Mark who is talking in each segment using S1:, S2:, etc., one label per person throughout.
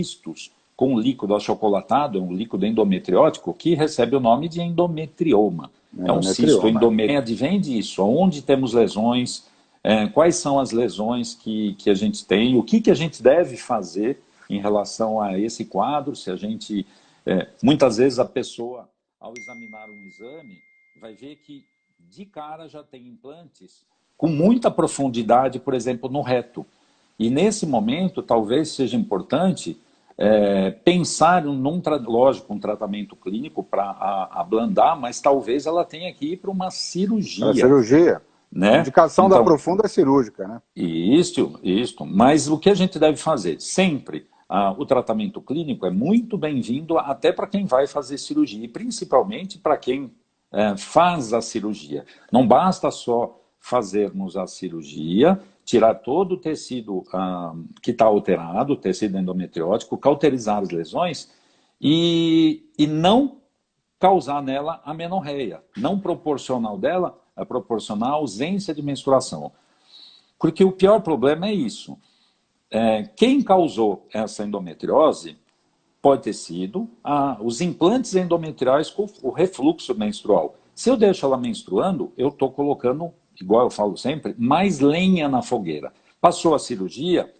S1: cistos com líquido achocolatado, um líquido endometriótico, que recebe o nome de endometrioma. É um cisto endometrioma. Advém disso, onde temos lesões, quais são as lesões que a gente tem, o que a gente deve fazer em relação a esse quadro, se a gente... muitas vezes a pessoa, ao examinar um exame, vai ver que de cara já tem implantes com muita profundidade, por exemplo, no reto. E nesse momento, talvez seja importante pensar lógico, um tratamento clínico para ablandar, mas talvez ela tenha que ir para uma cirurgia.
S2: Para cirurgia. Né? A indicação da profunda é cirúrgica, né?
S1: Isso. Mas o que a gente deve fazer? Sempre o tratamento clínico é muito bem-vindo até para quem vai fazer cirurgia, e principalmente para quem faz a cirurgia. Não basta só fazermos a cirurgia, tirar todo o tecido que está alterado, o tecido endometriótico, cauterizar as lesões e não causar nela amenorreia, não proporcional dela, proporcionar a ausência de menstruação. Porque o pior problema é isso. Quem causou essa endometriose pode ter sido os implantes endometriais com o refluxo menstrual. Se eu deixo ela menstruando, eu estou colocando, igual eu falo sempre, mais lenha na fogueira. Passou a cirurgia,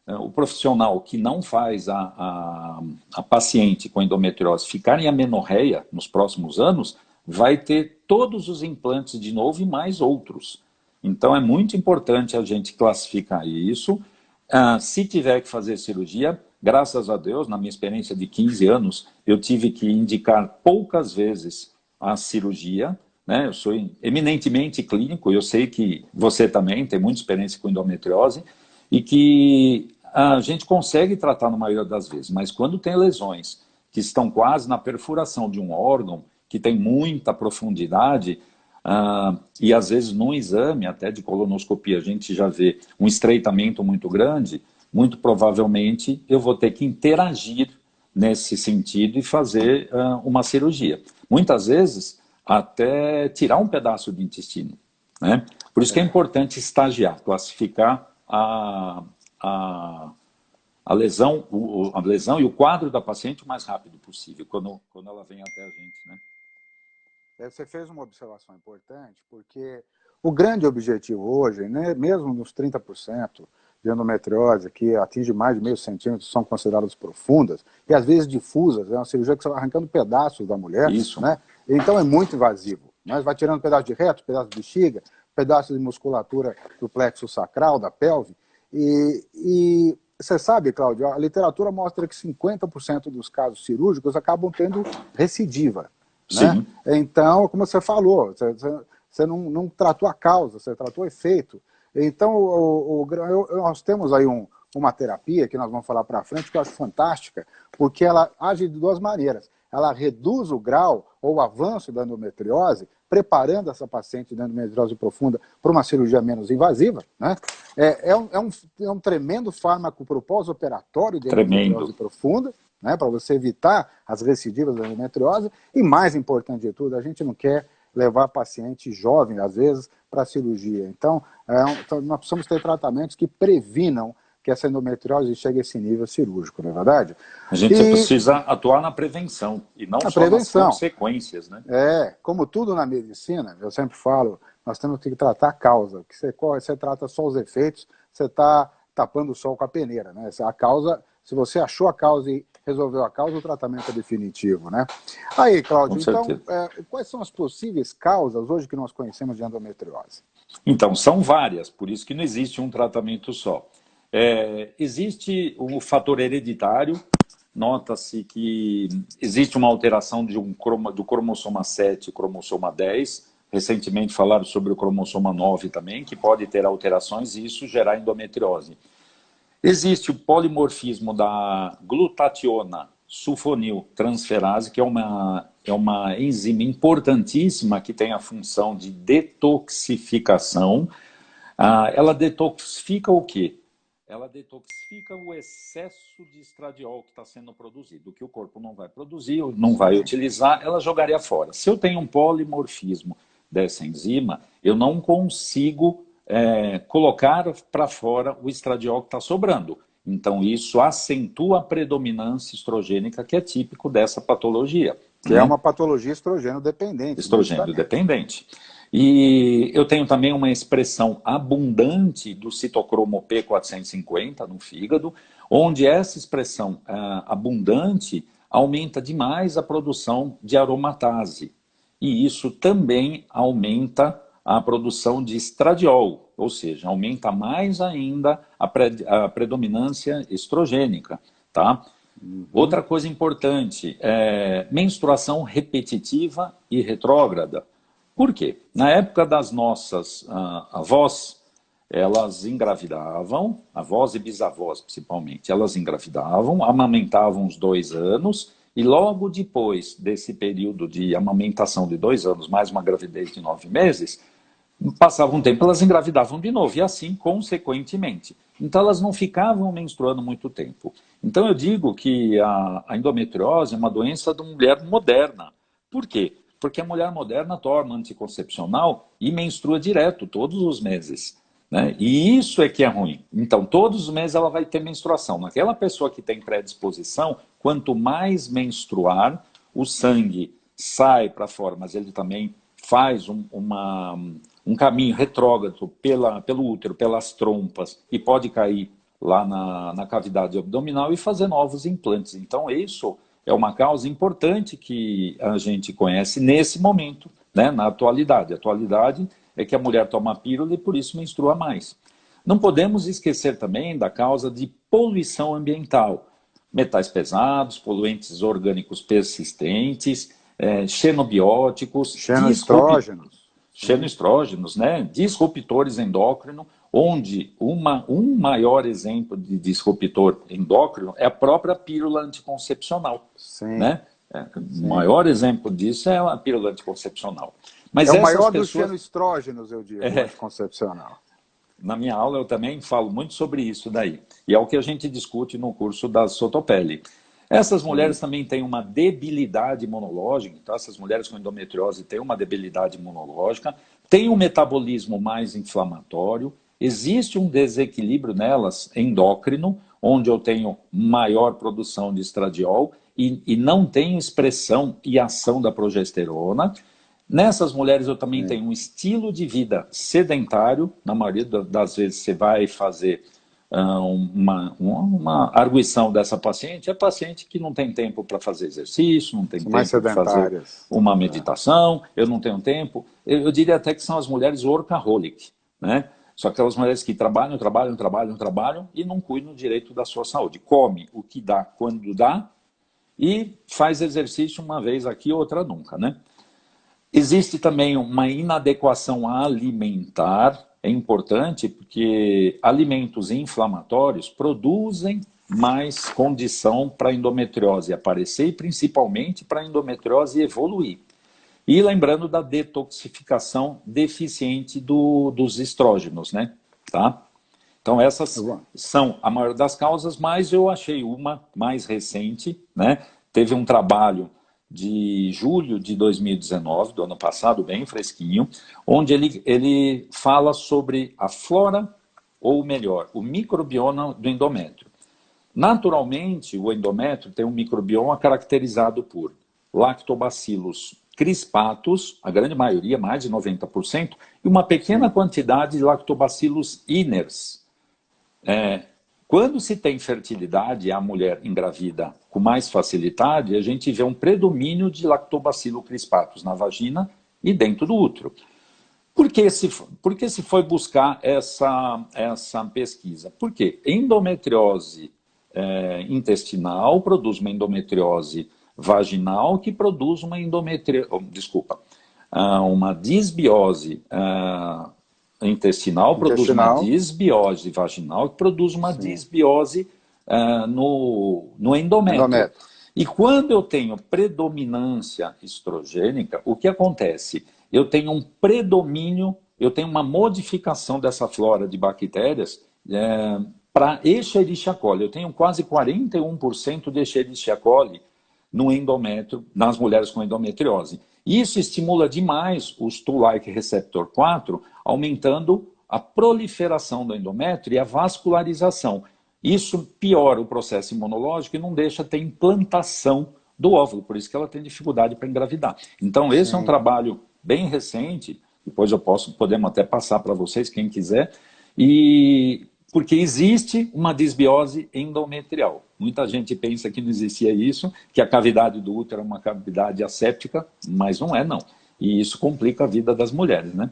S1: o profissional que não faz a paciente com endometriose ficar em amenorreia nos próximos anos, vai ter todos os implantes de novo e mais outros. Então é muito importante a gente classificar isso. Se tiver que fazer cirurgia, graças a Deus, na minha experiência de 15 anos, eu tive que indicar poucas vezes a cirurgia, né? Eu sou eminentemente clínico, eu sei que você também tem muita experiência com endometriose, e que a gente consegue tratar na maioria das vezes, mas quando tem lesões que estão quase na perfuração de um órgão, que tem muita profundidade, e às vezes num exame, até de colonoscopia, a gente já vê um estreitamento muito grande, muito provavelmente eu vou ter que interagir nesse sentido e fazer uma cirurgia. Muitas vezes, até tirar um pedaço do intestino, né? Por isso que é importante estagiar, classificar a lesão, a lesão e o quadro da paciente o mais rápido possível, quando ela vem até a gente, né?
S2: Você fez uma observação importante, porque o grande objetivo hoje, né, mesmo nos 30% de endometriose, que atinge mais de meio centímetro, são consideradas profundas, e às vezes difusas, é uma cirurgia que está arrancando pedaços da mulher,
S1: Isso.
S2: Né? Então é muito invasivo. Né? Vai tirando pedaço de reto, pedaço de bexiga, pedaço de musculatura do plexo sacral, da pelve, e você sabe, Cláudio, a literatura mostra que 50% dos casos cirúrgicos acabam tendo recidiva. Né? Então, como você falou, você não tratou a causa, você tratou o efeito. Então, nós temos aí uma terapia que nós vamos falar para frente, que eu acho fantástica, porque ela age de duas maneiras. Ela reduz o grau ou o avanço da endometriose, preparando essa paciente de endometriose profunda para uma cirurgia menos invasiva. Né? É um tremendo fármaco para o pós-operatório de endometriose profunda, né, para você evitar as recidivas da endometriose, e mais importante de tudo, a gente não quer levar paciente jovem, às vezes, para a cirurgia. Então, nós precisamos ter tratamentos que previnam que essa endometriose chegue a esse nível cirúrgico, não é verdade?
S1: A gente precisa atuar na prevenção, e não só nas consequências, né?
S2: Como tudo na medicina, eu sempre falo, nós temos que tratar a causa, que você trata só os efeitos, você está tapando o sol com a peneira, né? A causa, se você achou a causa e resolveu a causa, o tratamento é definitivo, né? Aí, Cláudio, então, quais são as possíveis causas hoje que nós conhecemos de endometriose?
S1: Então, são várias, por isso que não existe um tratamento só. Existe o fator hereditário, nota-se que existe uma alteração do cromossoma 7 e cromossoma 10, recentemente falaram sobre o cromossoma 9 também, que pode ter alterações e isso gerar endometriose. Existe o polimorfismo da glutationa sulfonil transferase, que é uma enzima importantíssima que tem a função de detoxificação. Ela detoxifica o quê? Ela detoxifica o excesso de estradiol que está sendo produzido. O que o corpo não vai produzir, não vai utilizar, ela jogaria fora. Se eu tenho um polimorfismo dessa enzima, eu não consigo colocar para fora o estradiol que está sobrando. Então, isso acentua a predominância estrogênica, que é típico dessa patologia.
S2: Que é uma patologia estrogênio dependente.
S1: Estrogênio dependente. E eu tenho também uma expressão abundante do citocromo P450 no fígado, onde essa expressão abundante aumenta demais a produção de aromatase. E isso também aumenta a produção de estradiol, ou seja, aumenta mais ainda a predominância estrogênica, tá? Outra coisa importante é menstruação repetitiva e retrógrada. Por quê? Na época das nossas avós, elas engravidavam, avós e bisavós principalmente, elas engravidavam, amamentavam uns 2 anos e logo depois desse período de amamentação de 2 anos, mais uma gravidez de 9 meses, passava um tempo, elas engravidavam de novo, e assim consequentemente. Então elas não ficavam menstruando muito tempo. Então eu digo que a endometriose é uma doença da mulher moderna. Por quê? Porque a mulher moderna toma anticoncepcional e menstrua direto, todos os meses. Né? E isso é que é ruim. Então, todos os meses ela vai ter menstruação. Naquela pessoa que tem predisposição, quanto mais menstruar, o sangue sai para fora, mas ele também faz um caminho retrógrado pelo útero, pelas trompas, e pode cair lá na cavidade abdominal e fazer novos implantes. Então, isso é uma causa importante que a gente conhece nesse momento, né, na atualidade. A atualidade é que a mulher toma pílula e por isso menstrua mais. Não podemos esquecer também da causa de poluição ambiental. Metais pesados, poluentes orgânicos persistentes, xenobióticos, xenoestrógenos, né, disruptores endócrinos, onde um maior exemplo de disruptor endócrino é a própria pílula anticoncepcional.
S2: Sim.
S1: Né? O maior exemplo disso é a pílula anticoncepcional. Mas
S2: é o maior dos xenoestrógenos, eu digo, anticoncepcional.
S1: Na minha aula eu também falo muito sobre isso daí. E é o que a gente discute no curso da Sotopele. Essas mulheres também têm uma debilidade imunológica, então essas mulheres com endometriose têm uma debilidade imunológica, têm um metabolismo mais inflamatório, existe um desequilíbrio nelas endócrino, onde eu tenho maior produção de estradiol e não tenho expressão e ação da progesterona. Nessas mulheres eu também tenho um estilo de vida sedentário, na maioria das vezes você vai fazer uma arguição dessa paciente, é paciente que não tem tempo para fazer exercício, não tem tempo para fazer uma meditação, eu não tenho tempo, eu diria até que são as mulheres workaholic, né? São aquelas mulheres que trabalham e não cuidam direito da sua saúde, come o que dá quando dá e faz exercício uma vez aqui, outra nunca, né? Existe também uma inadequação alimentar, é importante porque alimentos inflamatórios produzem mais condição para a endometriose aparecer e principalmente para a endometriose evoluir. E lembrando da detoxificação deficiente dos estrógenos, né? Tá? Então essas são a maior das causas, mas eu achei uma mais recente, né? Teve um trabalho de julho de 2019, do ano passado, bem fresquinho, onde ele fala sobre a flora, ou melhor, o microbioma do endométrio. Naturalmente, o endométrio tem um microbioma caracterizado por lactobacillus crispatus, a grande maioria, mais de 90%, e uma pequena quantidade de lactobacillus iners. Quando se tem fertilidade e a mulher engravida com mais facilidade, a gente vê um predomínio de lactobacillus crispatus na vagina e dentro do útero. Por que se foi buscar essa pesquisa? Porque endometriose intestinal produz uma endometriose vaginal que produz uma uma disbiose intestinal produz uma disbiose vaginal que produz uma disbiose no endométrio. E quando eu tenho predominância estrogênica, o que acontece? Eu tenho um predomínio, eu tenho uma modificação dessa flora de bactérias para Escherichia coli. Eu tenho quase 41% de Escherichia coli no endométrio, nas mulheres com endometriose. Isso estimula demais os Toll-like receptor 4, aumentando a proliferação do endométrio e a vascularização. Isso piora o processo imunológico e não deixa ter implantação do óvulo, por isso que ela tem dificuldade para engravidar. Então, esse é um
S2: Sim.
S1: trabalho bem recente, depois podemos até passar para vocês, quem quiser, e porque existe uma disbiose endometrial. Muita gente pensa que não existia isso, que a cavidade do útero é uma cavidade asséptica, mas não é, não. E isso complica a vida das mulheres, né?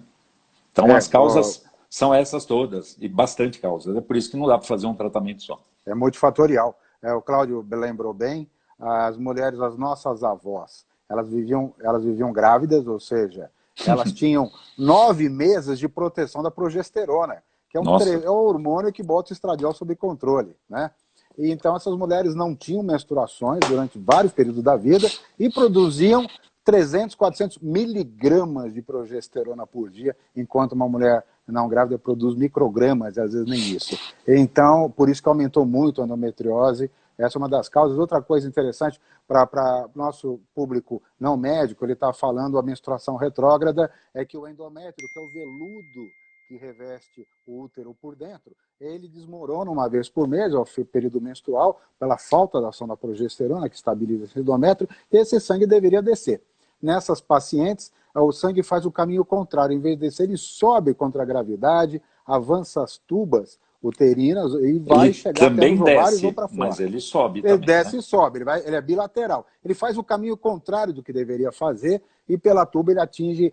S1: Então, as causas são essas todas, e bastante causas. É por isso que não dá para fazer um tratamento só.
S2: É multifatorial. O Cláudio lembrou bem, as mulheres, as nossas avós, elas viviam grávidas, ou seja, elas tinham 9 meses de proteção da progesterona, que é um hormônio que bota o estradiol sob controle, né? E então essas mulheres não tinham menstruações durante vários períodos da vida e produziam 300, 400 miligramas de progesterona por dia, enquanto uma mulher não grávida produz microgramas, às vezes nem isso. Então, por isso que aumentou muito a endometriose. Essa é uma das causas. Outra coisa interessante para o nosso público não médico, ele está falando a menstruação retrógrada, é que o endométrio, que é o veludo que reveste o útero por dentro, ele desmorona uma vez por mês, ao período menstrual, pela falta da ação da progesterona, que estabiliza esse endométrio, e esse sangue deveria descer. Nessas pacientes, o sangue faz o caminho contrário. Em vez de descer, ele sobe contra a gravidade, avança as tubas uterinas e vai chegar até os ovários ou para fora.
S1: Mas ele sobe
S2: ele
S1: também,
S2: desce
S1: né?
S2: e sobe, ele é bilateral. Ele faz o caminho contrário do que deveria fazer e pela tuba ele atinge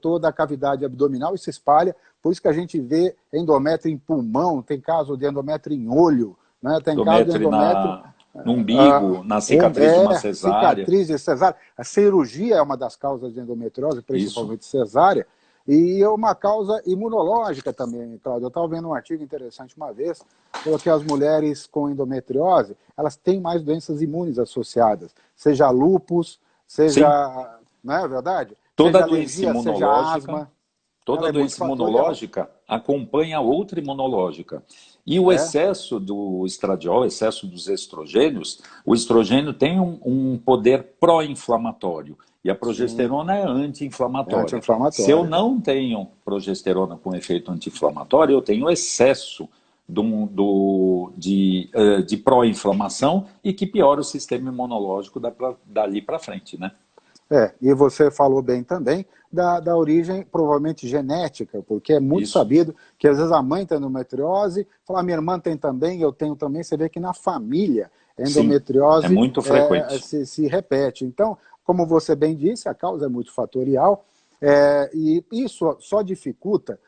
S2: toda a cavidade abdominal e se espalha. Por isso que a gente vê endométrio em pulmão, tem caso de endométrio em olho, né? Tem caso de endométrio
S1: no umbigo, na cicatriz de uma cesárea.
S2: Cicatriz de cesárea. A cirurgia é uma das causas de endometriose, principalmente cesárea, e é uma causa imunológica também, Cláudio. Eu estava vendo um artigo interessante uma vez, que as mulheres com endometriose, elas têm mais doenças imunes associadas, seja lúpus, seja... Não é verdade?
S1: Toda
S2: seja
S1: doença
S2: alergia,
S1: imunológica,
S2: seja asma.
S1: toda doença imunológica acompanha outra imunológica. E o excesso do estradiol, excesso dos estrogênios, o estrogênio tem um poder pró-inflamatório. E a progesterona é anti-inflamatória. Se eu não tenho progesterona com efeito anti-inflamatório, eu tenho excesso de pró-inflamação e que piora o sistema imunológico dali para frente, né?
S2: E você falou bem também da origem provavelmente genética, porque é muito sabido que às vezes a mãe tem endometriose, fala, minha irmã tem também, eu tenho também, você vê que na família a endometriose
S1: é muito frequente.
S2: Se repete. Então, como você bem disse, a causa é multifatorial, e isso só dificulta.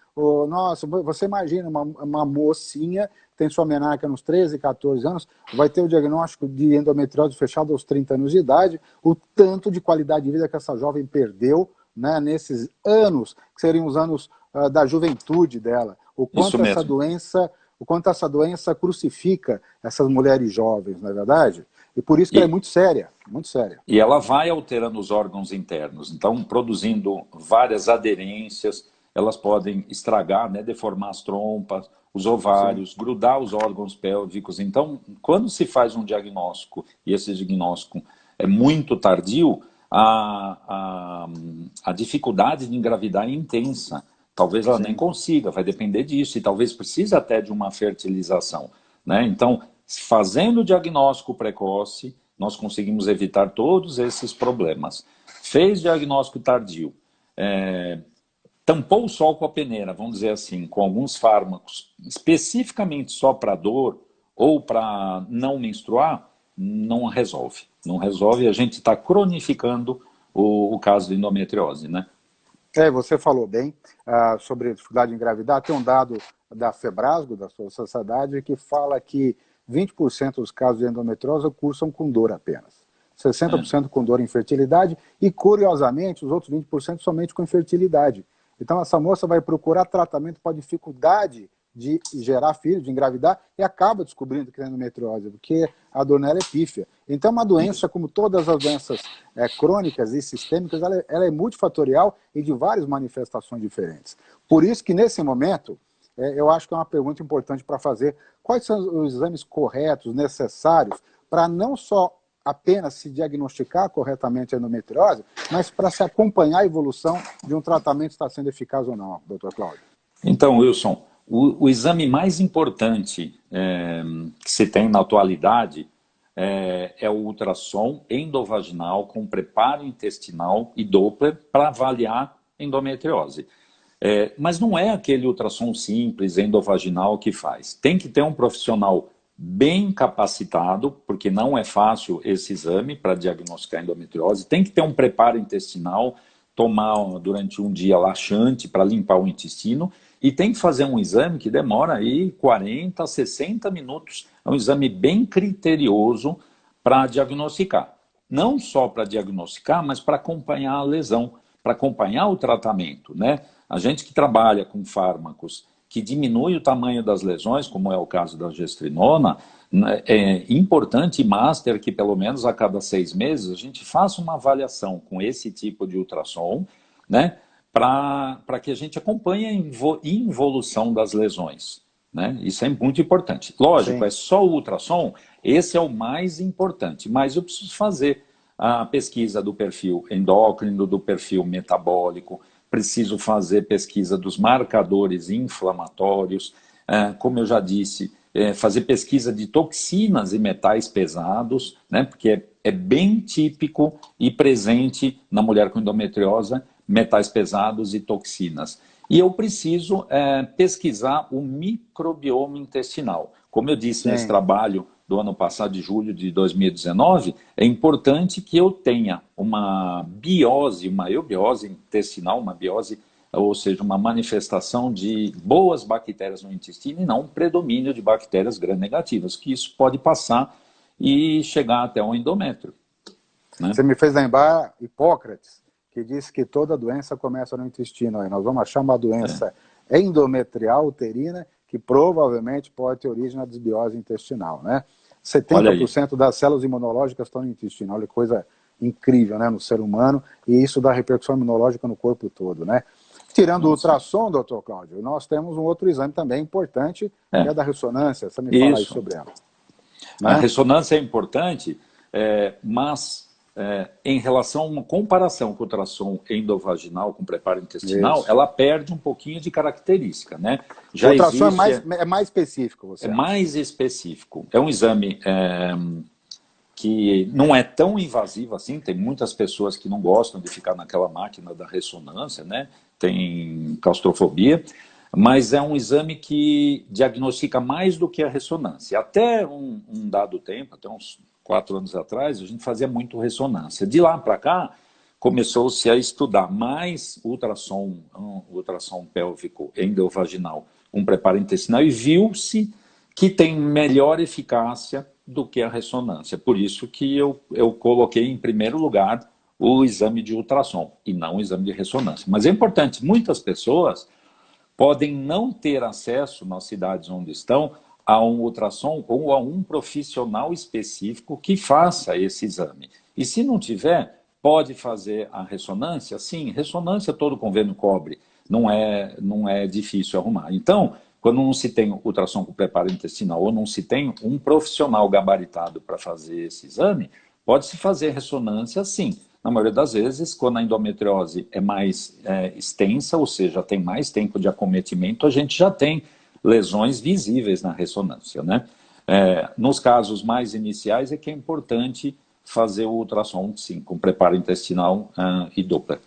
S2: Nossa, você imagina uma mocinha, tem sua menarca nos 13, 14 anos, vai ter o diagnóstico de endometriose fechado aos 30 anos de idade, o tanto de qualidade de vida que essa jovem perdeu, né, nesses anos, que seriam os anos da juventude dela. O quanto essa doença crucifica essas mulheres jovens, não é verdade? E por isso que ela é muito séria, muito séria.
S1: E ela vai alterando os órgãos internos, então produzindo várias aderências, elas podem estragar, né, deformar as trompas, os ovários, grudar os órgãos pélvicos. Então, quando se faz um diagnóstico, e esse diagnóstico é muito tardio, a dificuldade de engravidar é intensa. Talvez ela nem consiga, vai depender disso, e talvez precise até de uma fertilização, né? Então, fazendo o diagnóstico precoce, nós conseguimos evitar todos esses problemas. Fez diagnóstico tardio, tampou o sol com a peneira, vamos dizer assim, com alguns fármacos, especificamente só para dor ou para não menstruar, não resolve. Não resolve, a gente está cronificando o caso de endometriose, né?
S2: Você falou bem sobre a dificuldade de engravidar. Tem um dado da Febrasgo, da sua sociedade, que fala que 20% dos casos de endometriose cursam com dor apenas. 60% com dor e infertilidade e, curiosamente, os outros 20% somente com infertilidade. Então, essa moça vai procurar tratamento para dificuldade de gerar filho, de engravidar, e acaba descobrindo que tem endometriose, porque a dor nela é pífia. Então, uma doença, como todas as doenças crônicas e sistêmicas, ela é multifatorial e de várias manifestações diferentes. Por isso que, nesse momento, eu acho que é uma pergunta importante para fazer. Quais são os exames corretos, necessários, para não só apenas se diagnosticar corretamente a endometriose, mas para se acompanhar a evolução de um tratamento se está sendo eficaz ou não, doutor Cláudio?
S1: Então, Wilson, O exame mais importante que se tem na atualidade é o ultrassom endovaginal com preparo intestinal e Doppler para avaliar endometriose. Mas não é aquele ultrassom simples endovaginal que faz. Tem que ter um profissional bem capacitado, porque não é fácil esse exame para diagnosticar endometriose. Tem que ter um preparo intestinal, tomar durante um dia laxante para limpar o intestino e tem que fazer um exame que demora aí 40 a 60 minutos. É um exame bem criterioso para diagnosticar. Não só para diagnosticar, mas para acompanhar a lesão, para acompanhar o tratamento, né? A gente que trabalha com fármacos que diminui o tamanho das lesões, como é o caso da gestrinona, é importante e master que pelo menos a cada 6 meses a gente faça uma avaliação com esse tipo de ultrassom, né, para que a gente acompanhe a involução das lesões. Né? Isso é muito importante. Lógico, Sim. É só o ultrassom, esse é o mais importante, mas eu preciso fazer a pesquisa do perfil endócrino, do perfil metabólico, preciso fazer pesquisa dos marcadores inflamatórios, como eu já disse, fazer pesquisa de toxinas e metais pesados, né, porque é bem típico e presente na mulher com endometriose, metais pesados e toxinas. E eu preciso pesquisar o microbioma intestinal. Como eu disse nesse trabalho do ano passado, de julho de 2019, é importante que eu tenha uma biose, uma eubiose intestinal, uma biose, ou seja, uma manifestação de boas bactérias no intestino e não um predomínio de bactérias gram-negativas, que isso pode passar e chegar até o endométrio. Né?
S2: Você me fez lembrar Hipócrates, que disse que toda doença começa no intestino. Aí nós vamos achar uma doença endometrial uterina que provavelmente pode ter origem na desbiose intestinal, né? 70% das células imunológicas estão no intestino. Olha que coisa incrível, né, no ser humano, e isso dá repercussão imunológica no corpo todo, né? Tirando o ultrassom, doutor Cláudio, nós temos um outro exame também importante, que é da ressonância. Você me fala aí sobre ela.
S1: Né? A ressonância é importante, mas em relação a uma comparação com o ultrassom endovaginal, com preparo intestinal, ela perde um pouquinho de característica, né?
S2: Já o ultrassom é mais específico, você acha?
S1: Mais específico. É um exame que não é tão invasivo assim, tem muitas pessoas que não gostam de ficar naquela máquina da ressonância, né? Tem claustrofobia, mas é um exame que diagnostica mais do que a ressonância. Até um dado tempo, até uns 4 anos atrás, a gente fazia muito ressonância. De lá para cá, começou-se a estudar mais ultrassom pélvico endovaginal, um preparo intestinal, e viu-se que tem melhor eficácia do que a ressonância. Por isso que eu coloquei em primeiro lugar o exame de ultrassom, e não o exame de ressonância. Mas é importante, muitas pessoas podem não ter acesso nas cidades onde estão a um ultrassom ou a um profissional específico que faça esse exame. E se não tiver, pode fazer a ressonância? Sim, ressonância todo convênio cobre, não é difícil arrumar. Então, quando não se tem ultrassom com preparo intestinal ou não se tem um profissional gabaritado para fazer esse exame, pode-se fazer ressonância sim. Na maioria das vezes, quando a endometriose é mais extensa, ou seja, tem mais tempo de acometimento, a gente já tem lesões visíveis na ressonância, né? Nos casos mais iniciais é que é importante fazer o ultrassom, sim, com preparo intestinal e Doppler.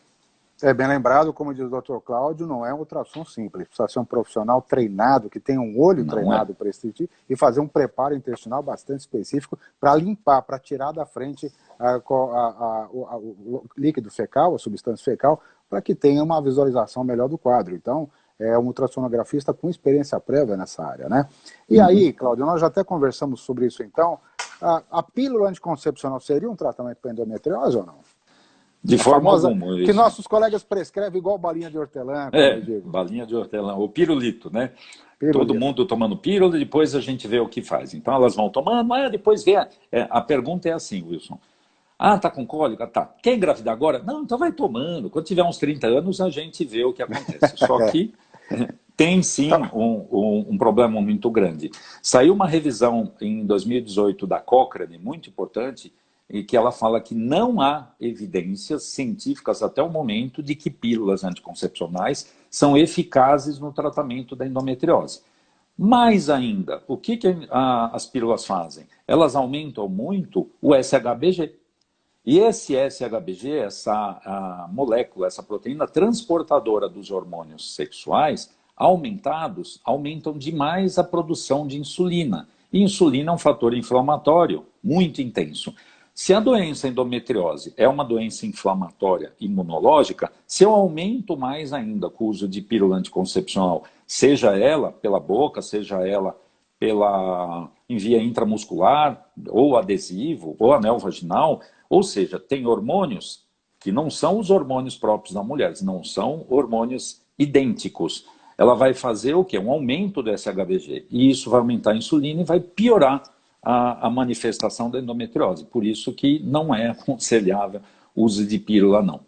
S2: É bem lembrado, como diz o Dr. Cláudio, não é um ultrassom simples, precisa ser um profissional treinado, que tenha um olho treinado para esse tipo, e fazer um preparo intestinal bastante específico para limpar, para tirar da frente o líquido fecal, a substância fecal, para que tenha uma visualização melhor do quadro. Então, é um ultrassonografista com experiência prévia nessa área, né? E aí, Cláudio, nós já até conversamos sobre isso, então, a pílula anticoncepcional seria um tratamento para endometriose ou não?
S1: De forma alguma.
S2: Que nossos colegas prescrevem igual balinha de hortelã.
S1: Balinha de hortelã, o pirulito, né? Todo mundo tomando pílula e depois a gente vê o que faz. Então elas vão tomando, depois vê. A pergunta é assim, Wilson. Tá com cólica? Tá. Quer engravidar agora? Não, então vai tomando. Quando tiver uns 30 anos, a gente vê o que acontece. Só que tem sim um problema muito grande. Saiu uma revisão em 2018 da Cochrane, muito importante, e que ela fala que não há evidências científicas até o momento de que pílulas anticoncepcionais são eficazes no tratamento da endometriose. Mais ainda, o que as pílulas fazem? Elas aumentam muito o SHBG. E esse SHBG, essa molécula, essa proteína transportadora dos hormônios sexuais, aumentados, aumentam demais a produção de insulina. E insulina é um fator inflamatório muito intenso. Se a doença endometriose é uma doença inflamatória imunológica, se eu aumento mais ainda com o uso de pílula anticoncepcional, seja ela pela boca, seja ela em via intramuscular, ou adesivo, ou anel vaginal, ou seja, tem hormônios que não são os hormônios próprios da mulher, não são hormônios idênticos. Ela vai fazer o quê? Um aumento do SHBG. E isso vai aumentar a insulina e vai piorar a manifestação da endometriose. Por isso que não é aconselhável o uso de pílula, não.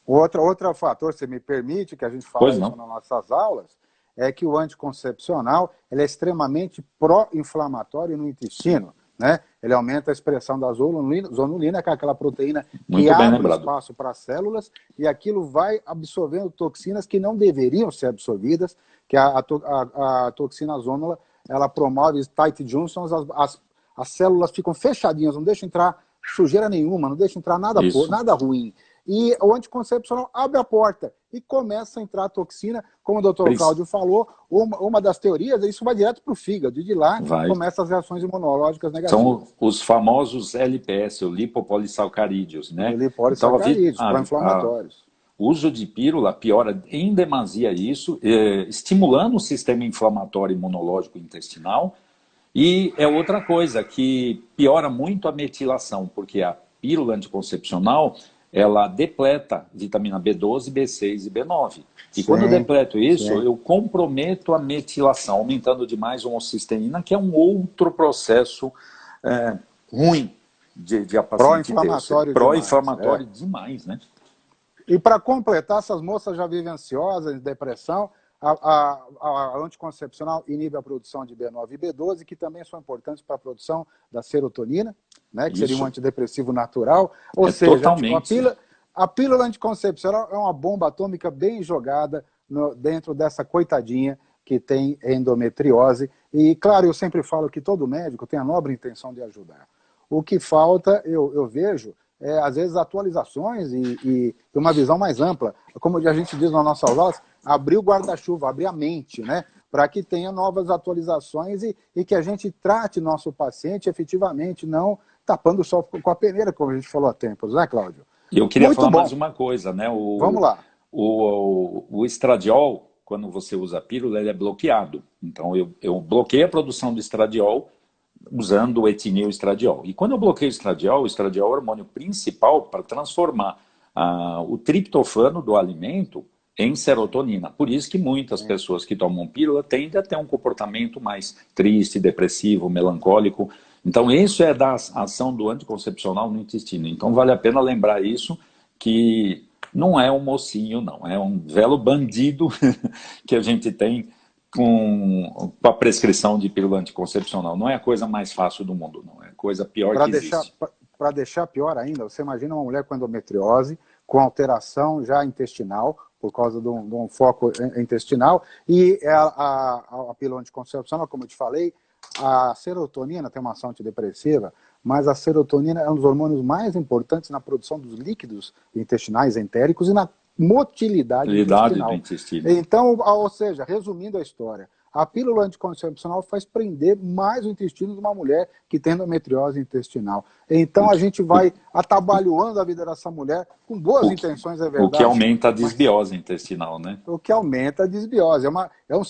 S2: Outro fator, se me permite, que a gente fala isso nas nossas aulas, é que o anticoncepcional ele é extremamente pró-inflamatório no intestino. Né? Ele aumenta a expressão da zonulina, que é aquela proteína que abre espaço para as células, e aquilo vai absorvendo toxinas que não deveriam ser absorvidas, que a toxina zonula, ela promove tight junctions, as células ficam fechadinhas, não deixa entrar sujeira nenhuma, não deixa entrar nada ruim. E o anticoncepcional abre a porta e começa a entrar toxina, como o doutor Cláudio falou, uma das teorias, isso vai direto para o fígado, e de lá começam as reações imunológicas negativas.
S1: São os famosos LPS, o lipopolissacarídeos, né?
S2: Lipopolissacarídeos, pró-inflamatórios.
S1: O uso de pílula piora em demasia isso, estimulando o sistema inflamatório imunológico intestinal. E é outra coisa que piora muito a metilação, porque a pílula anticoncepcional ela depleta vitamina B12, B6 e B9. E quando eu depleto isso, eu comprometo a metilação, aumentando demais a homocisteína, que é um outro processo ruim de a paciente ter. Pró-inflamatório demais, né?
S2: E para completar, essas moças já vivem ansiosas, depressão, a anticoncepcional inibe a produção de B9 e B12, que também são importantes para a produção da serotonina, né, que seria um antidepressivo natural. Ou seja, a pílula anticoncepcional é uma bomba atômica bem jogada dentro dessa coitadinha que tem endometriose. E, claro, eu sempre falo que todo médico tem a nobre intenção de ajudar. O que falta, eu vejo, às vezes, atualizações e uma visão mais ampla. Como a gente diz nas nossas aulas, abrir o guarda-chuva, abrir a mente, né? Para que tenha novas atualizações e que a gente trate nosso paciente efetivamente, não tapando só com a peneira, como a gente falou há tempos, né, Cláudio?
S1: Eu queria falar mais uma coisa, né?
S2: Vamos lá.
S1: O estradiol, quando você usa a pílula, ele é bloqueado. Então, eu bloqueio a produção do estradiol usando o etinil estradiol. E quando eu bloqueio o estradiol é o hormônio principal para transformar o triptofano do alimento em serotonina. Por isso que muitas pessoas que tomam pílula tendem a ter um comportamento mais triste, depressivo, melancólico. Então, isso é da ação do anticoncepcional no intestino. Então, vale a pena lembrar isso, que não é um mocinho, não. É um velho bandido que a gente tem com a prescrição de pílula anticoncepcional. Não é a coisa mais fácil do mundo, não. É a coisa pior que existe.
S2: Para deixar pior ainda, você imagina uma mulher com endometriose, com alteração já intestinal, por causa de um foco intestinal, e a pílula anticoncepcional, como eu te falei, a serotonina tem uma ação antidepressiva, mas a serotonina é um dos hormônios mais importantes na produção dos líquidos intestinais entéricos e na motilidade intestinal.
S1: Do intestino.
S2: Então, ou seja, resumindo a história, a pílula anticoncepcional faz prender mais o intestino de uma mulher que tem endometriose intestinal. Então a gente vai atabalhoando a vida dessa mulher com boas intenções, é verdade.
S1: O que aumenta a desbiose intestinal, né?
S2: O que aumenta a desbiose. É um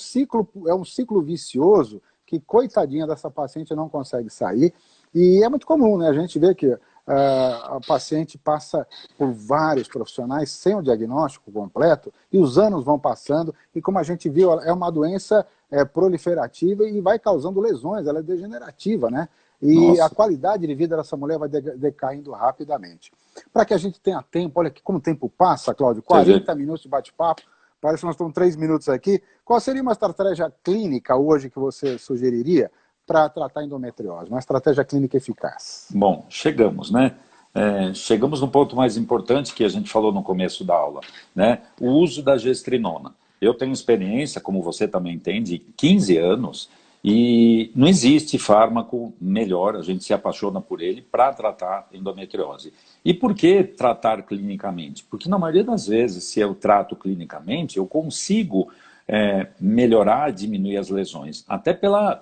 S2: ciclo vicioso que, coitadinha dessa paciente, não consegue sair. E é muito comum, né? A gente vê que a paciente passa por vários profissionais sem o diagnóstico completo e os anos vão passando e, como a gente viu, é uma doença proliferativa e vai causando lesões, ela é degenerativa, né? E a qualidade de vida dessa mulher vai decaindo rapidamente. Para que a gente tenha tempo, olha como o tempo passa, Cláudio, 40 minutos de bate-papo, parece que nós estamos 3 minutos aqui. Qual seria uma estratégia clínica hoje que você sugeriria para tratar endometriose? Uma estratégia clínica eficaz?
S1: Bom, chegamos, né? chegamos no ponto mais importante que a gente falou no começo da aula, né? O uso da gestrinona. Eu tenho experiência, como você também tem, de 15 anos, e não existe fármaco melhor, a gente se apaixona por ele, para tratar endometriose. E por que tratar clinicamente? Porque na maioria das vezes, se eu trato clinicamente, eu consigo melhorar, diminuir as lesões, até pela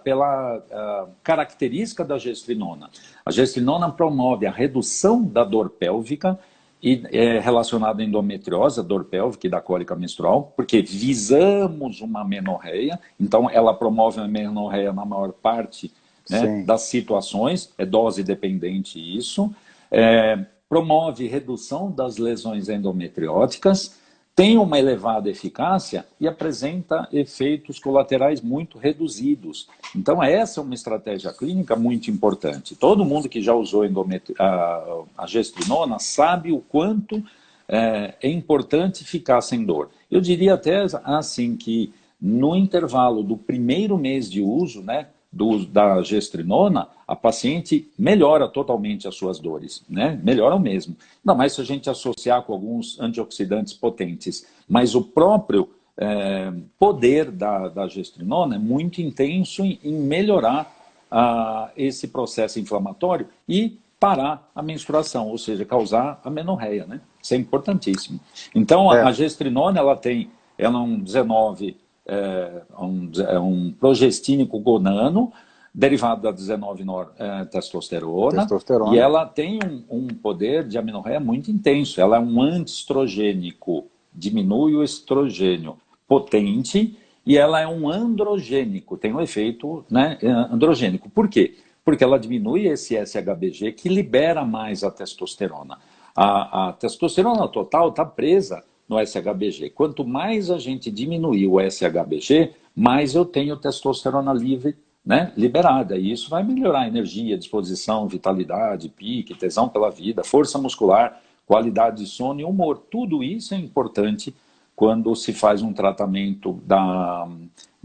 S1: característica da gestrinona. A gestrinona promove a redução da dor pélvica e relacionada à endometriose, a dor pélvica e da cólica menstrual, porque visamos uma amenorreia, então ela promove a amenorreia na maior parte, né, das situações, é dose dependente isso, promove redução das lesões endometrióticas, tem uma elevada eficácia e apresenta efeitos colaterais muito reduzidos. Então, essa é uma estratégia clínica muito importante. Todo mundo que já usou a gestrinona sabe o quanto é importante ficar sem dor. Eu diria até assim que no intervalo do primeiro mês de uso, né, da gestrinona, a paciente melhora totalmente as suas dores, né? Melhora mesmo. Não mais se a gente associar com alguns antioxidantes potentes, mas o próprio poder da gestrinona é muito intenso em melhorar esse processo inflamatório e parar a menstruação, ou seja, causar a amenorreia, né? Isso é importantíssimo. Então, a gestrinona, ela é um 19, um progestínico gonano, derivado da 19-testosterona, e ela tem um poder de amenorreia muito intenso. Ela é um antiestrogênico, diminui o estrogênio, potente, e ela é um androgênico, tem um efeito, né, androgênico. Por quê? Porque ela diminui esse SHBG que libera mais a testosterona. A testosterona total está presa no SHBG. Quanto mais a gente diminuir o SHBG, mais eu tenho testosterona livre, né, liberada. E isso vai melhorar a energia, disposição, vitalidade, pique, tesão pela vida, força muscular, qualidade de sono e humor. Tudo isso é importante quando se faz um tratamento da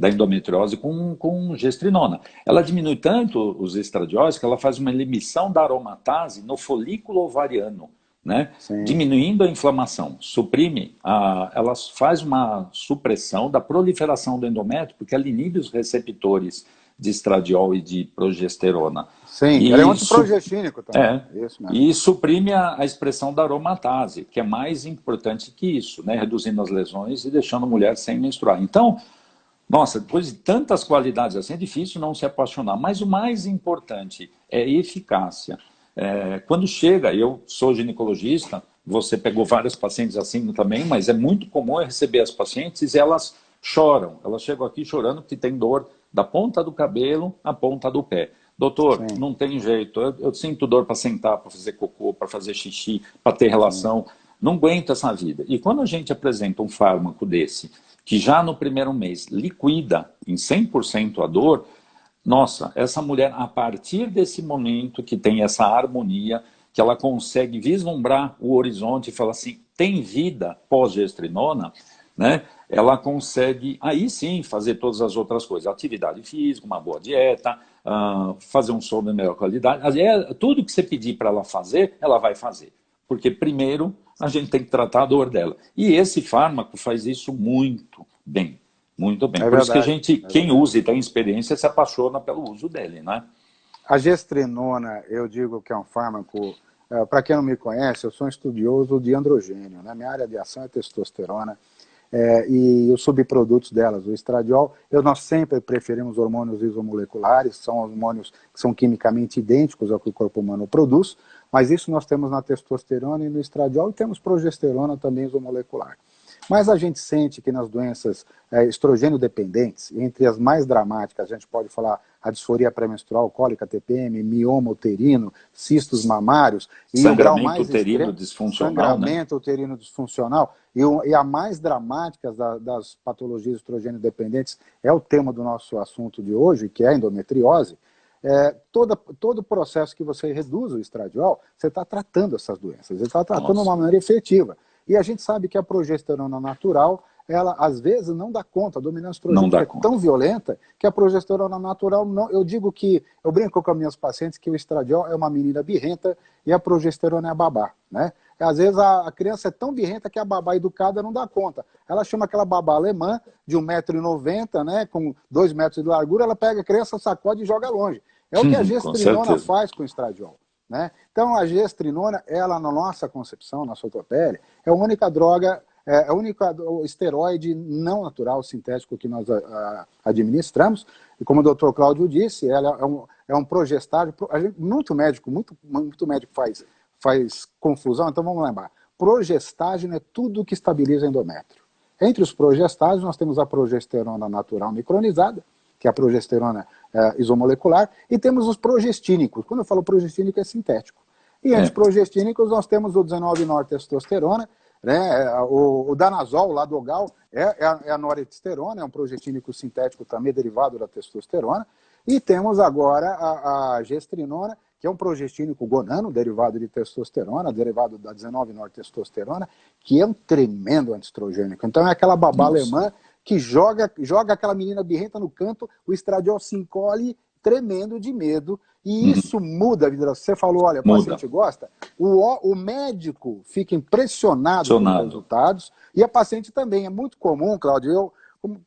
S1: endometriose com gestrinona. Ela diminui tanto os estradióis que ela faz uma inibição da aromatase no folículo ovariano, né? Diminuindo a inflamação, suprime, ela faz uma supressão da proliferação do endométrio, porque ela inibe os receptores de estradiol e de progesterona.
S2: Sim, ela é um antiprogestínico também.
S1: Isso mesmo. E suprime a expressão da aromatase, que é mais importante que isso, né? Reduzindo as lesões e deixando a mulher sem menstruar. Então, nossa, depois de tantas qualidades assim, é difícil não se apaixonar. Mas o mais importante é eficácia. Quando chega, eu sou ginecologista, você pegou vários pacientes assim também, mas é muito comum eu receber as pacientes e elas choram. Elas chegam aqui chorando porque tem dor da ponta do cabelo à ponta do pé. Doutor, não tem jeito, eu sinto dor para sentar, para fazer cocô, para fazer xixi, para ter relação, não aguento essa vida. E quando a gente apresenta um fármaco desse, que já no primeiro mês liquida em 100% a dor, nossa, essa mulher, a partir desse momento que tem essa harmonia, que ela consegue vislumbrar o horizonte e falar assim, tem vida pós-gestrinona, né? Ela consegue, aí sim, fazer todas as outras coisas. Atividade física, uma boa dieta, fazer um sono de melhor qualidade. Tudo que você pedir para ela fazer, ela vai fazer. Porque primeiro a gente tem que tratar a dor dela. E esse fármaco faz isso muito bem. Muito bem. Por isso que a gente, quem usa e tem experiência, se apaixona pelo uso dele, né?
S2: A gestrinona, eu digo que é um fármaco, para quem não me conhece, eu sou um estudioso de androgênio, né? Minha área de ação é testosterona. E os subprodutos delas, o estradiol, nós sempre preferimos hormônios isomoleculares, são hormônios que são quimicamente idênticos ao que o corpo humano produz, mas isso nós temos na testosterona e no estradiol, e temos progesterona também isomolecular. Mas a gente sente que nas doenças estrogênio dependentes, entre as mais dramáticas, a gente pode falar a disforia pré-menstrual, cólica TPM, mioma uterino, cistos mamários, e o grau mais
S1: uterino disfuncional,
S2: sangramento uterino disfuncional, e a mais dramática das patologias estrogênio dependentes é o tema do nosso assunto de hoje, que é a endometriose. Todo o processo que você reduz o estradiol, você está tratando essas doenças, você está tratando de uma maneira efetiva. E a gente sabe que a progesterona natural, ela às vezes não dá conta, a dominância
S1: Não
S2: estrogênica
S1: dá
S2: é
S1: conta.
S2: tão violenta que a progesterona natural, não, eu digo que, eu brinco com as minhas pacientes que o estradiol é uma menina birrenta e a progesterona é a babá, né? Às vezes a criança é tão birrenta que a babá educada não dá conta. Ela chama aquela babá alemã de 1,90 m, né, com 2 metros de largura, ela pega a criança, sacode e joga longe. É o que a
S1: Com
S2: gestrinona
S1: certeza.
S2: faz com o estradiol, né? Então a gestrinona, ela na nossa concepção, na Sotopele, é a única droga, é o único esteroide não natural, sintético que nós administramos. E como o doutor Cláudio disse, ela é um progestágeno. Muito médico faz confusão, então vamos lembrar. Progestágeno é tudo que estabiliza endométrio. Entre os progestágenos, nós temos a progesterona natural micronizada, que é a progesterona isomolecular, e temos os progestínicos. Quando eu falo progestínico, é sintético. E entre os progestínicos, nós temos o 19-nortestosterona, né, o danazol, o ladogal, é a noretesterona, é um progestínico sintético também derivado da testosterona. E temos agora a gestrinona, que é um progestínico gonano, derivado de testosterona, derivado da 19-nortestosterona, que é um tremendo antiestrogênico. Então é aquela babá alemã que joga aquela menina birrenta no canto, o estradiol se encolhe tremendo de medo, e isso muda a vida. Você falou, olha, o paciente gosta, o médico fica impressionado com os resultados, e a paciente também. É muito comum, Cláudio, eu,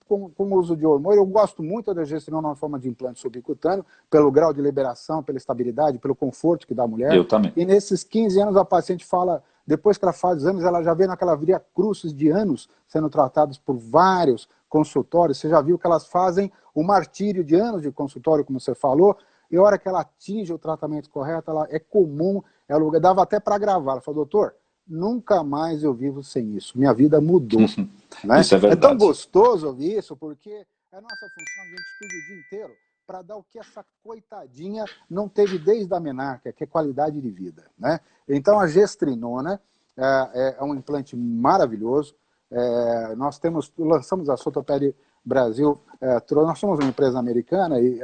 S2: com o uso de hormônio, eu gosto muito da gestrinona na forma de implante subcutâneo, pelo grau de liberação, pela estabilidade, pelo conforto que dá à mulher.
S1: Eu também.
S2: E nesses 15 anos a paciente fala, depois que ela faz exames, ela já vê naquela via crucis de anos sendo tratadas por vários consultórios. Você já viu que elas fazem o martírio de anos de consultório, como você falou, e a hora que ela atinge o tratamento correto, ela é comum, ela dava até para gravar. Ela falou, doutor, nunca mais eu vivo sem isso, minha vida mudou. Né?
S1: Isso é verdade.
S2: É tão gostoso ouvir isso, porque é a nossa função, a gente estuda o dia inteiro para dar o que essa coitadinha não teve desde a menarca, que é qualidade de vida. Né? Então a gestrinona é um implante maravilhoso. Nós lançamos a Sotopele Brasil, nós somos uma empresa americana e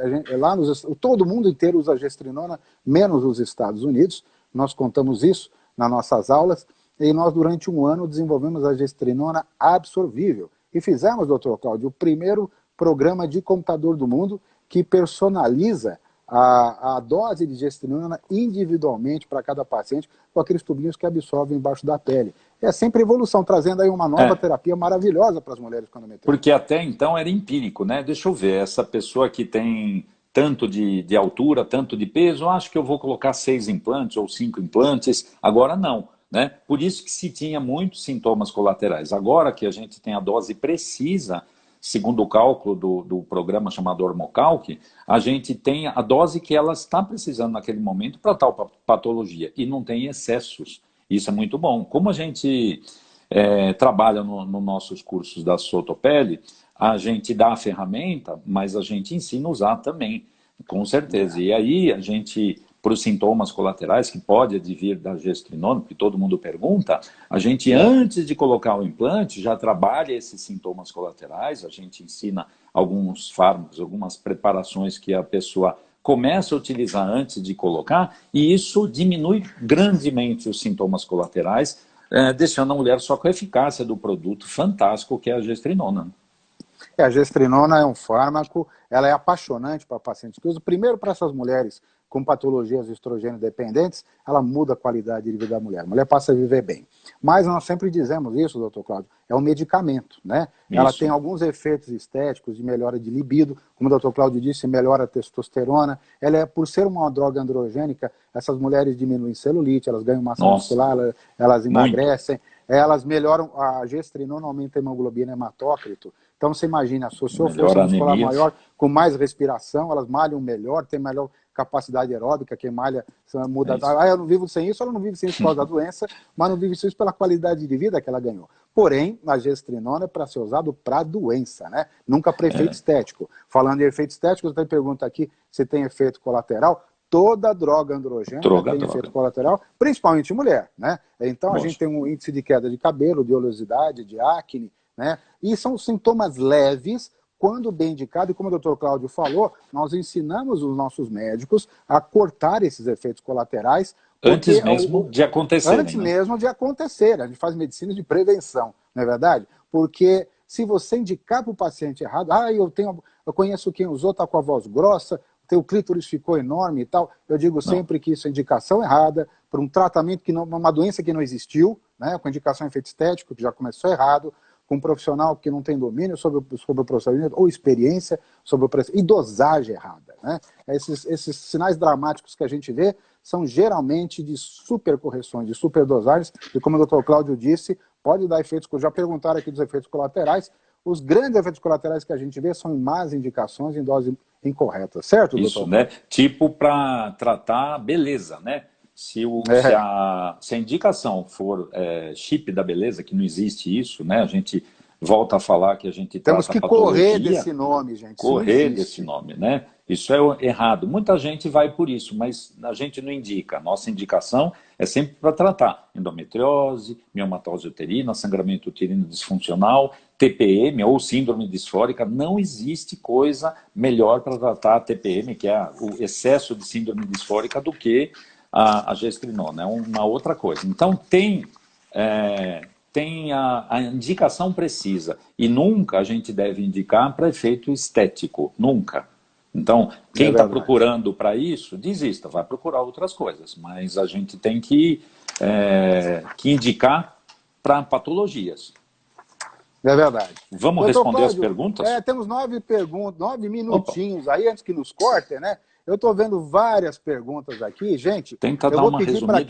S2: todo mundo inteiro usa a gestrinona, menos os Estados Unidos. Nós contamos isso nas nossas aulas e nós durante um ano desenvolvemos a gestrinona absorvível e fizemos, doutor Cláudio, o primeiro programa de computador do mundo que personaliza a dose de gestrinona individualmente para cada paciente, com aqueles tubinhos que absorvem embaixo da pele. É sempre evolução, trazendo aí uma nova terapia maravilhosa para as mulheres com endometriose.
S1: Porque até então era empírico, né? Deixa eu ver, essa pessoa que tem tanto de altura, tanto de peso, eu acho que eu vou colocar 6 implantes ou 5 implantes, agora não. Né? Por isso que se tinha muitos sintomas colaterais. Agora que a gente tem a dose precisa, segundo o cálculo do programa chamado Hormocalc, a gente tem a dose que ela está precisando naquele momento para tal patologia e não tem excessos. Isso é muito bom. Como a gente trabalha nos nossos cursos da Sotopele, a gente dá a ferramenta, mas a gente ensina a usar também, com certeza. E aí a gente, para os sintomas colaterais, que pode advir da gestrinona, que todo mundo pergunta, a gente, antes de colocar o implante, já trabalha esses sintomas colaterais, a gente ensina alguns fármacos, algumas preparações que a pessoa começa a utilizar antes de colocar, e isso diminui grandemente os sintomas colaterais, deixando a mulher só com a eficácia do produto fantástico que é a gestrinona.
S2: A gestrinona é um fármaco, ela é apaixonante para pacientes que usam. Primeiro, para essas mulheres com patologias estrogênio dependentes, ela muda a qualidade de vida da mulher. A mulher passa a viver bem. Mas nós sempre dizemos isso, doutor Cláudio, é um medicamento, né? Isso. Ela tem alguns efeitos estéticos de melhora de libido, como o doutor Cláudio disse, melhora a testosterona. Ela por ser uma droga androgênica, essas mulheres diminuem celulite, elas ganham massa muscular, elas emagrecem, elas melhoram, a gestrinona aumenta a hemoglobina hematócrito. Então você imagina, associou força muscular maior, com mais respiração, elas malham melhor, tem melhor capacidade aeróbica, quem malha muda. Eu não vivo sem isso, ela não vive sem isso por causa da doença, mas não vive sem isso pela qualidade de vida que ela ganhou. Porém, a gestrinona é para ser usado para doença, né? Nunca para efeito estético. Falando em efeito estético, você pergunta aqui se tem efeito colateral. Toda droga androgênica tem efeito colateral, principalmente em mulher, né? Então a gente tem um índice de queda de cabelo, de oleosidade, de acne, né? E são sintomas leves, quando bem indicado, e como o doutor Cláudio falou, nós ensinamos os nossos médicos a cortar esses efeitos colaterais.
S1: Antes mesmo de acontecerem.
S2: Antes mesmo de acontecer. A gente faz medicina de prevenção, não é verdade? Porque se você indicar para o paciente errado, eu conheço quem usou, está com a voz grossa, teu clítoris ficou enorme e tal. Eu digo sempre que isso é indicação errada para um tratamento, uma doença que não existiu, né, com indicação em efeito estético, que já começou errado, com um profissional que não tem domínio sobre o procedimento ou experiência sobre o procedimento, e dosagem errada. Né? Esses sinais dramáticos que a gente vê são geralmente de supercorreções, de superdosagens, e como o Dr. Cláudio disse, pode dar efeitos, já perguntaram aqui dos efeitos colaterais, os grandes efeitos colaterais que a gente vê são em más indicações, em dose incorreta, certo, doutor?
S1: Isso, né? Tipo para tratar beleza, né? Se a indicação for chip da beleza, que não existe isso, né? A gente volta a falar que a gente
S2: temos
S1: trata
S2: que
S1: patologia,
S2: correr desse nome, gente.
S1: Correr desse nome, né? Isso é errado. Muita gente vai por isso, mas a gente não indica. A nossa indicação é sempre para tratar endometriose, miomatose uterina, sangramento uterino disfuncional, TPM ou síndrome disfórica. Não existe coisa melhor para tratar a TPM, que é o excesso de síndrome disfórica, do que a gestrinona. É uma outra coisa. Então, tem a indicação precisa. E nunca a gente deve indicar para efeito estético. Nunca. Então, quem está procurando para isso, desista, vai procurar outras coisas. Mas a gente tem que indicar para patologias.
S2: É verdade.
S1: Vamos responder as perguntas?
S2: Temos 9 minutinhos aí, antes que nos cortem, né? Eu estou vendo várias perguntas aqui, gente.
S1: Tenta dar uma resumida.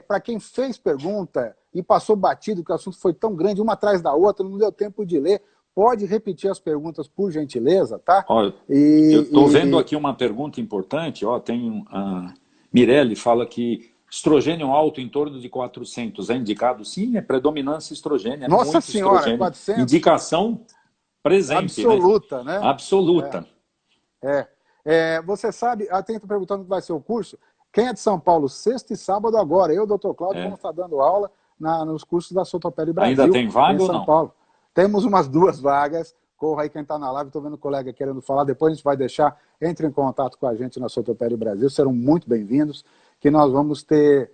S2: Para quem fez pergunta e passou batido, que o assunto foi tão grande, uma atrás da outra, não deu tempo de ler, pode repetir as perguntas, por gentileza, tá?
S1: Eu estou vendo aqui uma pergunta importante, tem a Mirelle fala que estrogênio alto em torno de 400 é indicado? Sim, é predominância estrogênia.
S2: Nossa senhora,
S1: estrogênio.
S2: 400?
S1: Indicação presente.
S2: Absoluta, né?
S1: Absoluta.
S2: Você sabe, tem perguntando que vai ser o curso. Quem é de São Paulo, sexta e sábado agora, eu e o Dr. Cláudio vamos estar dando aula nos cursos da Sotopele Brasil.
S1: Ainda tem vaga
S2: em
S1: ou
S2: São
S1: não?
S2: Paulo. Temos umas 2 vagas. Corra aí quem está na live, estou vendo o colega querendo falar. Depois a gente vai deixar, entre em contato com a gente na Sotopele Brasil, serão muito bem-vindos, que nós vamos ter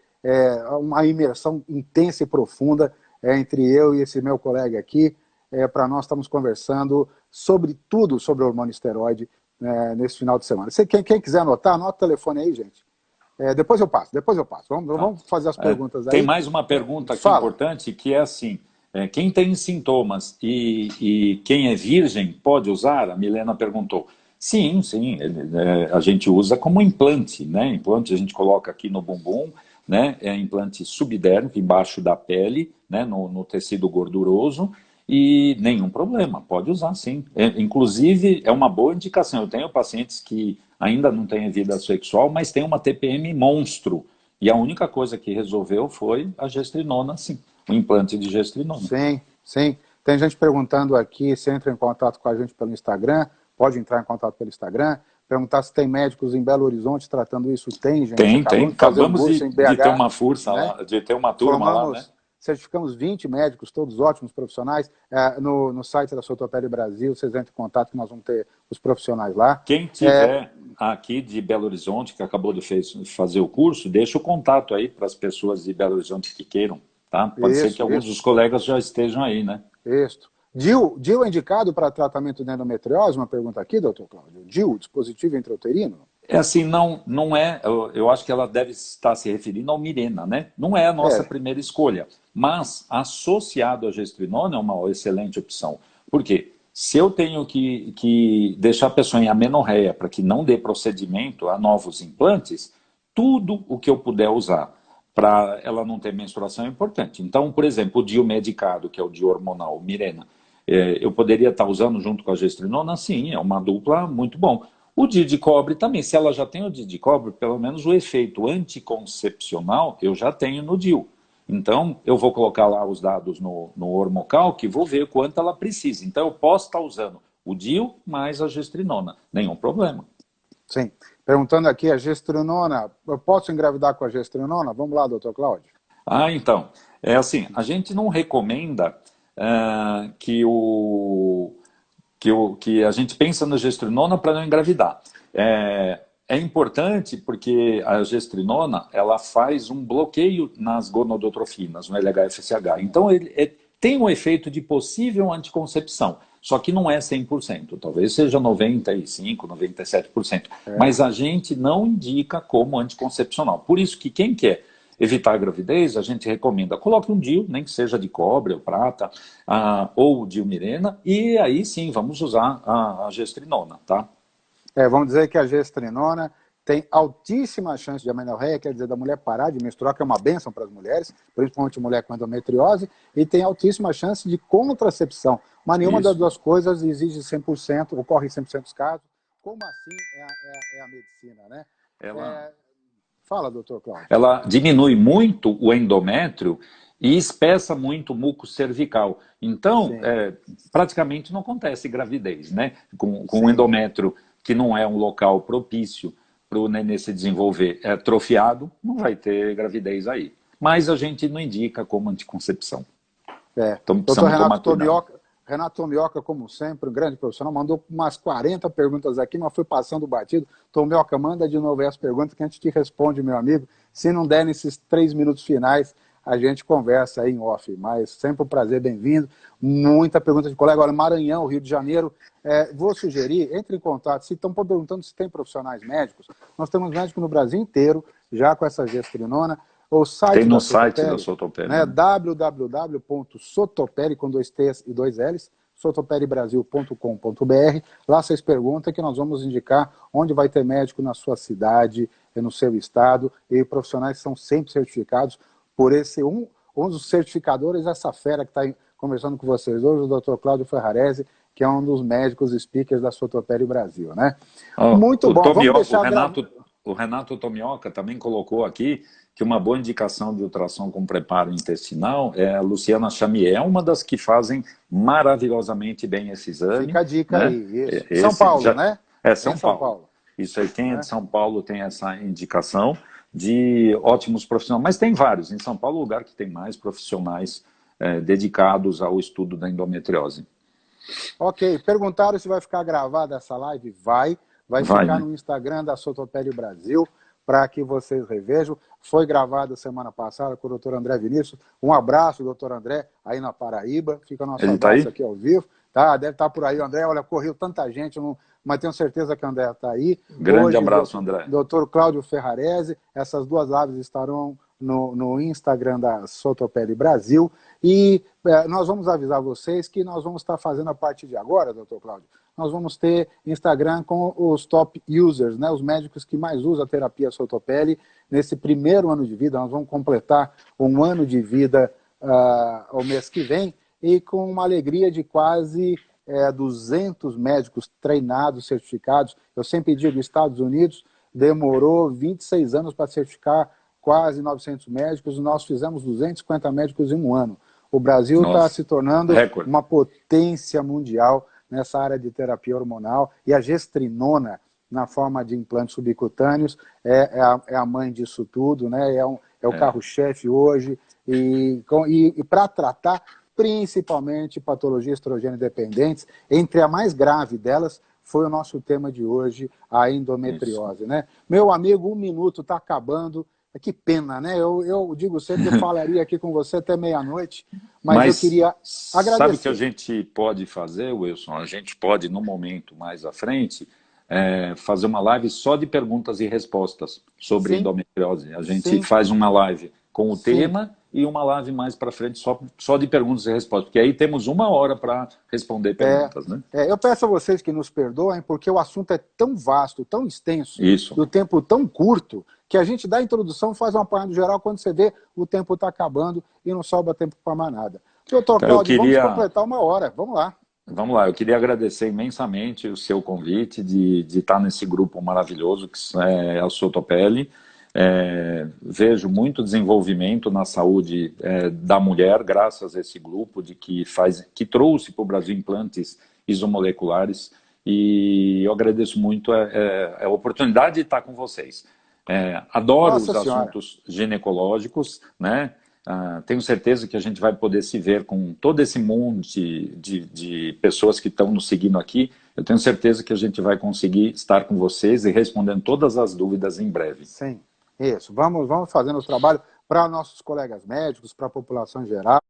S2: uma imersão intensa e profunda entre eu e esse meu colega aqui. Para nós estamos conversando sobre tudo sobre o hormônio esteroide nesse final de semana. Quem quiser anotar, anota o telefone aí, gente. Depois eu passo. Vamos fazer as perguntas aí.
S1: Tem mais uma pergunta aqui importante, que é assim, quem tem sintomas e quem é virgem pode usar? A Milena perguntou. Sim, a gente usa como implante, né? Implante a gente coloca aqui no bumbum, né? É implante subdérmico, embaixo da pele, né? No tecido gorduroso, e nenhum problema, pode usar sim. Inclusive, é uma boa indicação. Eu tenho pacientes que ainda não têm vida sexual, mas têm uma TPM monstro. E a única coisa que resolveu foi a gestrinona, sim. O implante de gestrinona.
S2: Sim. Tem gente perguntando aqui se entra em contato com a gente pelo Instagram. Pode entrar em contato pelo Instagram. Perguntar se tem médicos em Belo Horizonte tratando isso. Tem, gente.
S1: Tem. Acabamos de ter uma força lá, de ter uma turma lá, né?
S2: Certificamos 20 médicos, todos ótimos profissionais. No site da Sotopele Brasil, vocês entram em contato que nós vamos ter os profissionais lá.
S1: Quem tiver aqui de Belo Horizonte, que acabou de fazer o curso, deixa o contato aí para as pessoas de Belo Horizonte que queiram. Tá? Pode ser que alguns dos colegas já estejam aí, né?
S2: Isso. DIU é indicado para tratamento de endometriose? Uma pergunta aqui, doutor Cláudio. DIU, dispositivo intrauterino?
S1: Assim, não é, eu acho que ela deve estar se referindo ao Mirena, né? Não é a nossa primeira escolha, mas associado à gestrinona é uma excelente opção. Por quê? Se eu tenho que deixar a pessoa em amenorreia para que não dê procedimento a novos implantes, tudo o que eu puder usar para ela não ter menstruação é importante. Então, por exemplo, o DIU medicado, que é o DIU hormonal, o Mirena, eu poderia estar usando junto com a gestrinona? Sim, é uma dupla muito bom. O DIU de cobre também, se ela já tem o DIU de cobre, pelo menos o efeito anticoncepcional eu já tenho no DIU. Então, eu vou colocar lá os dados no Hormocalc e vou ver quanto ela precisa. Então, eu posso estar usando o DIU mais a gestrinona, nenhum problema.
S2: Sim. Perguntando aqui, a gestrinona, eu posso engravidar com a gestrinona? Vamos lá, doutor Cláudio.
S1: Então, é assim, a gente não recomenda que a gente pensa na gestrinona para não engravidar. É importante porque a gestrinona ela faz um bloqueio nas gonadotrofinas, no LH-FSH. Então, tem um efeito de possível anticoncepção, só que não é 100%, talvez seja 95%, 97%, mas a gente não indica como anticoncepcional. Por isso que quem quer evitar a gravidez, a gente recomenda, coloque um DIU, nem que seja de cobre ou prata, ou Dilmirena, e aí sim, vamos usar a gestrinona, tá?
S2: Vamos dizer que a gestrinona tem altíssima chance de amenorreia, quer dizer, da mulher parar de menstruar, que é uma bênção para as mulheres, principalmente mulher com endometriose, e tem altíssima chance de contracepção. Mas nenhuma das duas coisas exige 100%, ocorre em 100% dos casos. Como assim é a medicina, né? Fala, doutor Cláudio.
S1: Ela diminui muito o endométrio e espessa muito o muco cervical. Então, praticamente não acontece gravidez, né? Com o endométrio, que não é um local propício para o nenê se desenvolver atrofiado, não vai ter gravidez aí. Mas a gente não indica como anticoncepção.
S2: Então, doutor Renato Tomioka, como sempre, um grande profissional, mandou umas 40 perguntas aqui, mas foi passando o batido. Tomioka, manda de novo as perguntas que a gente te responde, meu amigo. Se não der nesses 3 minutos finais, a gente conversa aí em off. Mas sempre um prazer, bem-vindo. Muita pergunta de colega. Olha, Maranhão, Rio de Janeiro. Vou sugerir, entre em contato. Se estão perguntando se tem profissionais médicos, nós temos médicos no Brasil inteiro, já com essa gestrinona. O site
S1: tem no site da Sotoperi,
S2: né? www.sotoperi, com 2 T's e 2 L's, sotoperibrasil.com.br. Lá vocês perguntam que nós vamos indicar onde vai ter médico na sua cidade, no seu estado, e profissionais são sempre certificados por esse um dos certificadores, essa fera que está conversando com vocês hoje, o Dr. Cláudio Ferrarese, que é um dos médicos speakers da Sotoperi Brasil, né? Muito bom.
S1: Vamos deixar o Renato Tomioka também colocou aqui que uma boa indicação de ultrassom com preparo intestinal é a Luciana Chamier, uma das que fazem maravilhosamente bem esse exame.
S2: Fica a dica, né? Aí. São Paulo, né?
S1: São Paulo. Isso aí, quem é de São Paulo tem essa indicação de ótimos profissionais, mas tem vários. Em São Paulo, o lugar que tem mais profissionais dedicados ao estudo da endometriose.
S2: Ok, perguntaram se vai ficar gravada essa live. Vai ficar no Instagram da Sotoperi Brasil, para que vocês revejam. Foi gravado semana passada com o doutor André Vinícius. Um abraço, doutor André, aí na Paraíba. Fica nosso abraço aqui ao vivo. Tá, deve estar por aí o André. Olha, correu tanta gente, mas tenho certeza que o André está aí.
S1: Grande abraço, André.
S2: Doutor Cláudio Ferrarese. Essas 2 lives estarão no Instagram da Sotoperi Brasil. E nós vamos avisar vocês que nós vamos estar fazendo a partir de agora, doutor Cláudio, nós vamos ter Instagram com os top users, né, os médicos que mais usam a terapia Sotoperi. Nesse primeiro ano de vida, nós vamos completar 1 ano de vida o mês que vem, e com uma alegria de quase 200 médicos treinados, certificados. Eu sempre digo, Estados Unidos demorou 26 anos para certificar quase 900 médicos, nós fizemos 250 médicos em 1 ano. O Brasil está se tornando uma potência mundial nessa área de terapia hormonal, e a gestrinona, na forma de implantes subcutâneos, é a mãe disso tudo, né? É o carro-chefe hoje, e para tratar principalmente patologias estrogênio dependentes, entre a mais grave delas, foi o nosso tema de hoje, a endometriose, né? Meu amigo, 1 minuto está acabando. Que pena, né? Eu digo sempre que eu falaria aqui com você até meia-noite, mas eu queria agradecer.
S1: Sabe o que a gente pode fazer, Wilson? A gente pode, no momento mais à frente, fazer uma live só de perguntas e respostas sobre endometriose. A gente faz uma live com o tema e uma live mais para frente só de perguntas e respostas, porque aí temos 1 hora para responder perguntas, né?
S2: Eu peço a vocês que nos perdoem, porque o assunto é tão vasto, tão extenso, do tempo tão curto, que a gente dá a introdução, faz um apanhado geral, quando você vê, o tempo está acabando e não sobra tempo para mais nada. Doutor Cláudio, vamos completar 1 hora, vamos lá.
S1: Vamos lá, eu queria agradecer imensamente o seu convite de estar nesse grupo maravilhoso que é a Sotoperi. Vejo muito desenvolvimento na saúde da mulher, graças a esse grupo que trouxe para o Brasil implantes isomoleculares, e eu agradeço muito a oportunidade de estar com vocês. Adoro os assuntos ginecológicos, né? Tenho certeza que a gente vai poder se ver com todo esse monte de pessoas que estão nos seguindo aqui. Eu tenho certeza que a gente vai conseguir estar com vocês e respondendo todas as dúvidas em breve.
S2: Sim, isso. Vamos fazendo o trabalho para nossos colegas médicos, para a população geral.